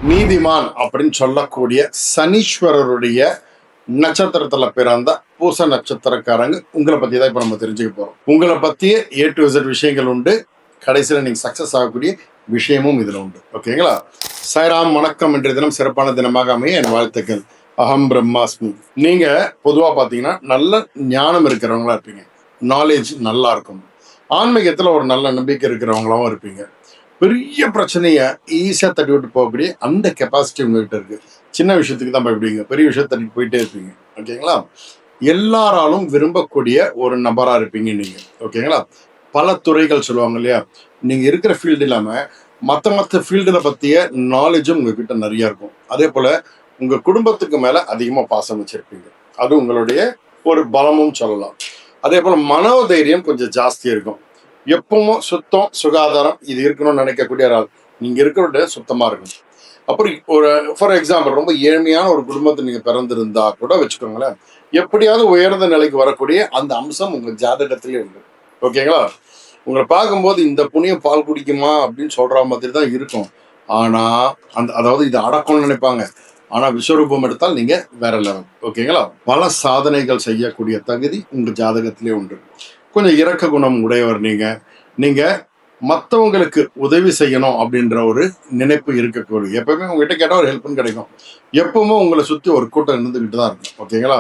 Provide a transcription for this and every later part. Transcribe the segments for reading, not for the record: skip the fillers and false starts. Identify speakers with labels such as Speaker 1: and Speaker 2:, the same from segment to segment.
Speaker 1: நீதிமான் அப்படின்னு சொல்லக்கூடிய சனீஸ்வரருடைய நட்சத்திரத்துல பிறந்த பூச நட்சத்திரக்காரங்க உங்களை பத்தி தான் இப்ப நம்ம தெரிஞ்சுக்க போறோம். உங்களை பத்திய A to Z விஷயங்கள் உண்டு. கடைசியில நீங்க சக்சஸ் ஆகக்கூடிய விஷயமும் இதுல உண்டு. ஓகேங்களா? சாய்ராம், வணக்கம். இன்றைய தினம் சிறப்பான தினமாக அமைய என் வாழ்த்துக்கள். அகம் பிரம்மாஸ்மி. நீங்க பொதுவா பாத்தீங்கன்னா நல்ல ஞானம் இருக்கிறவங்களா இருப்பீங்க. நாலேஜ் நல்லா இருக்கும். ஆன்மீகத்துல ஒரு நல்ல நம்பிக்கை இருக்கிறவங்களாவும் இருப்பீங்க. பெரிய பிரச்சனையை ஈஸியாக தட்டி விட்டு போகக்கூடிய அந்த கெப்பாசிட்டி உங்ககிட்ட இருக்கு. சின்ன விஷயத்துக்கு தான் பயப்படுவீங்க, பெரிய விஷயத்தை தட்டி போயிட்டே இருப்பீங்க. ஓகேங்களா? எல்லாராலும் விரும்பக்கூடிய ஒரு நபரா இருப்பீங்க நீங்க. ஓகேங்களா? பல துறைகள் சொல்லுவாங்க இல்லையா, நீங்க இருக்கிற ஃபீல்டு இல்லாம மற்ற ஃபீல்டுல பத்திய நாலேஜும் உங்ககிட்ட நிறைய இருக்கும். அதே போல உங்க குடும்பத்துக்கு மேல அதிகமா பாசம் வச்சிருப்பீங்க. அது உங்களுடைய ஒரு பலமும் சொல்லலாம். அதே போல மனோதைரியம் கொஞ்சம் ஜாஸ்தி இருக்கும். எப்பவும் சுத்தம் சுகாதாரம் இது இருக்கணும்னு நினைக்கக்கூடிய ஆள். நீங்க இருக்கிற சுத்தமா இருக்கும். அப்புறம் ஒரு ஃபார் எக்ஸாம்பிள் ரொம்ப ஏழ்மையான ஒரு குடும்பத்தை நீங்க பிறந்திருந்தா கூட வச்சுக்கோங்களேன், எப்படியாவது உயர்ந்த நிலைக்கு வரக்கூடிய அந்த அம்சம் உங்க ஜாதகத்திலே உண்டு. ஓகேங்களா? உங்களை பார்க்கும்போது இந்த புண்ணியம் பால் குடிக்குமா அப்படின்னு சொல்ற மாதிரி தான் இருக்கும். ஆனா அதாவது இது அடக்கம்னு நினைப்பாங்க. ஆனா விஸ்வரூபம் எடுத்தால் நீங்க வேற லெவல். ஓகேங்களா? பல சாதனைகள் செய்யக்கூடிய தகுதி உங்க ஜாதகத்திலே உண்டு. கொஞ்சம் இரக்க குணம் உடையவர் நீங்க. நீங்க மற்றவங்களுக்கு உதவி செய்யணும் அப்படின்ற ஒரு நினைப்பு இருக்கக்கூடிய, எப்பவுமே உங்ககிட்ட கேட்டால் ஒரு ஹெல்ப்னு கிடைக்கும். எப்பவுமே உங்களை சுற்றி ஒரு கூட்டம் இருந்துகிட்டு தான் இருக்கும். ஓகேங்களா?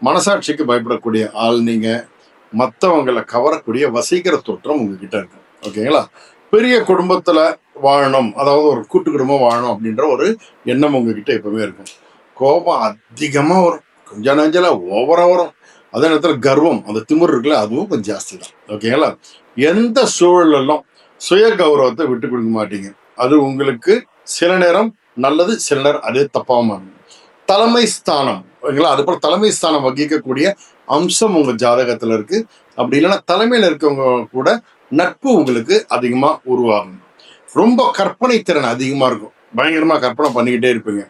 Speaker 1: மனசாட்சிக்கு பயப்படக்கூடிய ஆள் நீங்க. மற்றவங்களை கவரக்கூடிய வசீகர தோற்றம் உங்ககிட்ட இருக்கு. ஓகேங்களா? பெரிய குடும்பத்துல வாழணும், அதாவது ஒரு கூட்டு குடும்பம் வாழணும் அப்படின்ற ஒரு எண்ணம் உங்ககிட்ட எப்பவுமே இருக்கும். கோபம் அதிகமா வரும், கொஞ்சம் நஞ்சல ஓவரா வரும். அதே நேரத்தில் கர்வம், அந்த திமிர் இருக்குல்ல, அதுவும் கொஞ்சம் ஜாஸ்தி தான். ஓகேங்களா? எந்த சூழலும் சுய கௌரவத்தை விட்டு கொடுக்க மாட்டீங்க. அது உங்களுக்கு சில நேரம் நல்லது, சில நேரம் அதே தப்பாம. தலைமை ஸ்தானம், ஓகேங்களா? அது போல தலைமை ஸ்தானம் வகிக்கக்கூடிய அம்சம் உங்க ஜாதகத்துல இருக்கு. அப்படி இல்லைன்னா தலைமையில இருக்கவங்க கூட நட்பு உங்களுக்கு அதிகமா உருவாகும். ரொம்ப கற்பனை திறன் அதிகமா இருக்கும். பயங்கரமா கற்பனை பண்ணிக்கிட்டே இருப்பீங்க.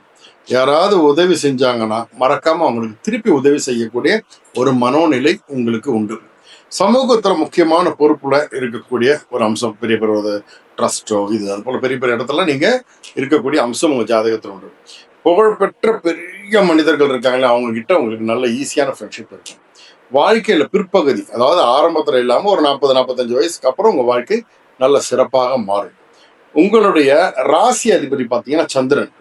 Speaker 1: யாராவது உதவி செஞ்சாங்கன்னா மறக்காம அவங்களுக்கு திருப்பி உதவி செய்யக்கூடிய ஒரு மனோநிலை உங்களுக்கு உண்டு. சமூகத்துல முக்கியமான பொறுப்புல இருக்கக்கூடிய ஒரு அம்சம், பெரிய பெரிய ட்ரஸ்டோ இது அது போல பெரிய பெரிய இடத்துல நீங்க இருக்கக்கூடிய அம்சம் உங்க ஜாதகத்துல உண்டு. புகழ்பெற்ற பெரிய மனிதர்கள் இருக்காங்களே, அவங்க கிட்ட உங்களுக்கு நல்ல ஈஸியான ஃப்ரெண்ட்ஷிப் இருக்கும். வாழ்க்கையில பிற்பகுதி, அதாவது ஆரம்பத்துல இல்லாம ஒரு 40-45 வயசுக்கு அப்புறம் உங்க வாழ்க்கை நல்ல சிறப்பாக மாறும். உங்களுடைய ராசி அதிபதி பார்த்தீங்கன்னா சந்திரன்.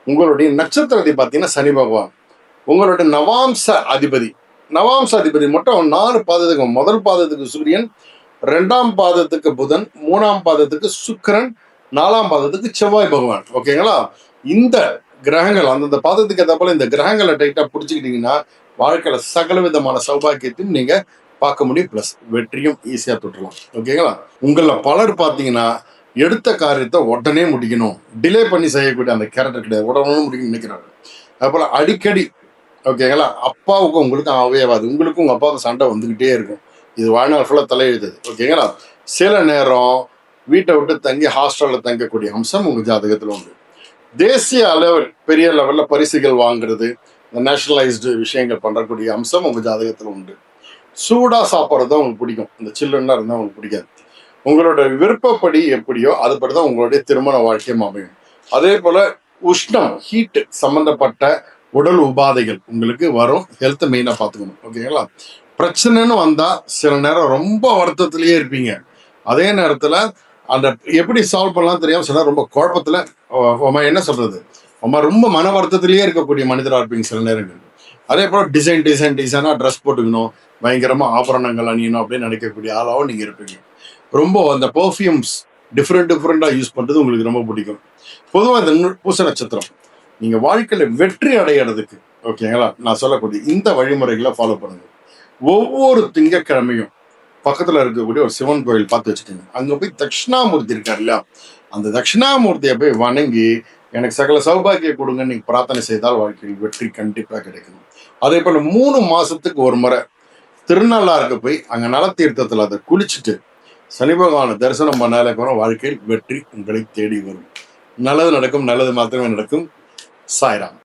Speaker 1: உங்களுடைய நட்சத்திர அதிபதி பார்த்தீங்கன்னா சனி பகவான். உங்களுடைய நவாம்ச அதிபதி மட்டும் 4 பாதத்துக்கு, முதல் பாதத்துக்கு சூரியன், 2ஆம் பாதத்துக்கு புதன், 3ஆம் பாதத்துக்கு சுக்கிரன், 4ஆம் பாதத்துக்கு செவ்வாய் பகவான். ஓகேங்களா? இந்த கிரகங்கள் அந்தந்த பாதத்துக்கு ஏற்ற போல இந்த கிரகங்களை டைட்டா பிடிச்சிக்கிட்டீங்கன்னா வாழ்க்கையில சகல விதமான சௌபாக்கியத்தையும் நீங்க பார்க்க முடியும். பிளஸ் வெற்றியும் ஈஸியா தொட்டலாம். ஓகேங்களா? உங்கள பலர் பார்த்தீங்கன்னா எடுத்த காரியத்தை உடனே முடிக்கணும், டிலே பண்ணி செய்யக்கூடிய அந்த கேரக்டர் கிடையாது. உடனே முடிக்கணும்னு நினைக்கிறாங்க. அதுபோல அடிக்கடி, ஓகேங்களா, அப்பாவுக்கும் உங்களுக்கும் ஆகாது, உங்களுக்கும் உங்க அப்பாவுக்கும் சண்டை வந்துகிட்டே இருக்கும். இது வாழ்நாள் ஃபுல்லாக தலையெழுது. ஓகேங்களா? சில நேரம் வீட்டை விட்டு தங்கி ஹாஸ்டல்ல தங்கக்கூடிய அம்சம் உங்க ஜாதகத்தில் உண்டு. தேசிய அளவில் பெரிய லெவல்ல பரிசுகள் வாங்குறது, நேஷனலைஸ்டு விஷயங்கள் பண்ணக்கூடிய அம்சம் உங்க ஜாதகத்தில் உண்டு. சூடா சாப்பிட்றது தான் உங்களுக்கு பிடிக்கும். இந்த சில்லுன்னா இருந்தால் உங்களுக்கு பிடிக்காது. உங்களோட விருப்பப்படி எப்படியோ அதுபடிதான் உங்களுடைய திருமண வாழ்க்கையும் அமையும். அதே போல உஷ்ணம், ஹீட் சம்பந்தப்பட்ட உடல் உபாதைகள் உங்களுக்கு வரும். ஹெல்த் மெயினா பார்த்துக்கணும். ஓகேங்களா? பிரச்சனைன்னு வந்தா சில நேரம் ரொம்ப வருத்தத்திலேயே இருப்பீங்க. அதே நேரத்துல அந்த எப்படி சால்வ் பண்ணலாம் தெரியாம சில நேரம் ரொம்ப குழப்பத்துல என்ன சொல்றது, ரொம்ப மன வருத்தத்திலேயே இருக்கக்கூடிய மனிதராக இருப்பீங்க சில நேரங்கள். அதே போல டிசைனா ட்ரெஸ் போட்டுக்கணும், பயங்கரமா ஆபரணங்கள் அணியணும் அப்படின்னு நினைக்கக்கூடிய ஆளாவும் நீங்க இருப்பீங்க. ரொம்ப அந்த பெர்ஃப்யூம்ஸ் டிஃப்ரெண்டா யூஸ் பண்றது உங்களுக்கு ரொம்ப பிடிக்கும். பொதுவாக இந்த பூச நட்சத்திரம் நீங்க வாழ்க்கையில வெற்றி அடையிறதுக்கு, ஓகேங்களா, நான் சொல்லக்கூடிய இந்த வழிமுறைகளை ஃபாலோ பண்ணுங்க. ஒவ்வொரு திங்கட்கிழமையும் பக்கத்துல இருக்கக்கூடிய ஒரு சிவன் கோயில் பார்த்து வச்சுக்கோங்க. அங்க போய் தட்சிணாமூர்த்தி இருக்காரு இல்லையா, அந்த தட்சிணாமூர்த்தியை போய் வணங்கி எனக்கு சகல சௌபாகிய கொடுங்க நீங்க பிரார்த்தனை செய்தால் வாழ்க்கையில் வெற்றி கண்டிப்பா கிடைக்கும். அதே போல 3 மாசத்துக்கு ஒரு முறை திருநள்ளாருக்கு போய் அங்க நல தீர்த்தத்துல அதை குளிச்சுட்டு சனி பகவானை தரிசனம் பண்ணாலே கூட வாழ்க்கையில் வெற்றி உங்களை தேடி வரும். நல்லது நடக்கும், நல்லது மாத்திரமே நடக்கும். சாய்ராம்.